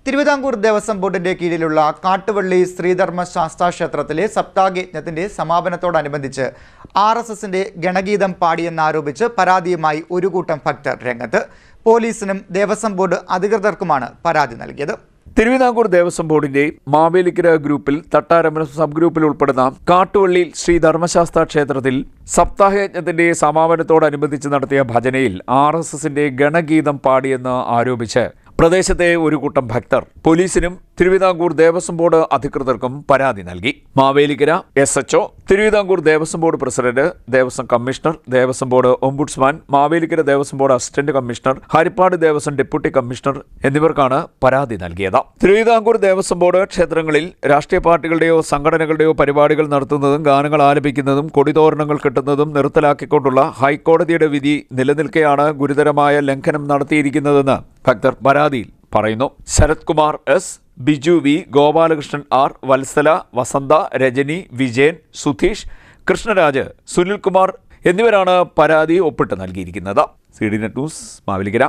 തിരുവിതാംകൂർ ദേവസ്വം ബോർഡിന്റെ കീഴിലുള്ള കാട്ടുവള്ളി ശ്രീധർമ്മശാസ്താ ക്ഷേത്രത്തിലെ സപ്താഹയജ്ഞത്തിന്റെ സമാപനത്തോടനുബന്ധിച്ച് RSSന്റെ ഗണഗീതം പാടിയെന്നാരോപിച്ച് പരാതിയുമായി ഒരു കൂട്ടം ഭക്തർ രംഗത്ത്. പോലീസിനും ദേവസ്വം ബോർഡ് അധികൃതർക്കുമാണ് പരാതി നൽകിയത്. തിരുവിതാംകൂർ ദേവസ്വം ബോർഡിന്റെ മാവേലിക്കര ഗ്രൂപ്പിൽ തട്ടാരമ്പലം സബ് ഗ്രൂപ്പിൽ ഉൾപ്പെടുന്ന കാട്ടുവള്ളി ശ്രീ ധർമ്മശാസ്താ ക്ഷേത്രത്തിൽ സപ്താഹയജ്ഞത്തിന്റെ സമാപനത്തോടനുബന്ധിച്ച് നടത്തിയ ഭജനയിൽ RSSന്റെ ഗണഗീതം പാടിയെന്ന് ആരോപിച്ച് പ്രദേശത്തെ ഒരു കൂട്ടം ഭക്തർ പോലീസിനും തിരുവിതാംകൂർ ദേവസ്വം ബോർഡ് അധികൃതർക്കും പരാതി നൽകി. Mavelikkara SHO, Travancore Devaswom board president, Devaswom commissioner, Devaswom board ombudsman, Mavelikkara Devaswom board assistant commissioner, Haripad Devaswom deputy commissioner എന്നിവർക്കാണ് പരാതി നൽകിയത്. തിരുവിതാംകൂർ ദേവസ്വം ബോർഡ് ക്ഷേത്രങ്ങളിൽ രാഷ്ട്രീയ പാർട്ടികളുടെയോ സംഘടനകളുടെയോ പരിപാടികൾ നടത്തുന്നതും ഗാനങ്ങൾ ആലപിക്കുന്നതും കൊടിതോരണങ്ങൾ കെട്ടുന്നതും നിർത്തലാക്കിക്കൊണ്ടുള്ള ഹൈക്കോടതിയുടെ വിധി നിലനിൽക്കെയാണ് ഗുരുതരമായ ലംഘനം നടത്തിയിരിക്കുന്നതെന്ന് ഭക്തർ പരാതിയിൽ പറയുന്നു. Sarath Kumar S, Biju V, Gopalakrishnan R, Vatsala, വസന്ത, രജനി, വിജയൻ, സുധീഷ്, കൃഷ്ണരാജ്, സുനിൽകുമാർ എന്നിവരാണ് പരാതി ഒപ്പിട്ട് നൽകിയിരിക്കുന്നത്. CDNet news, Mavelikkara.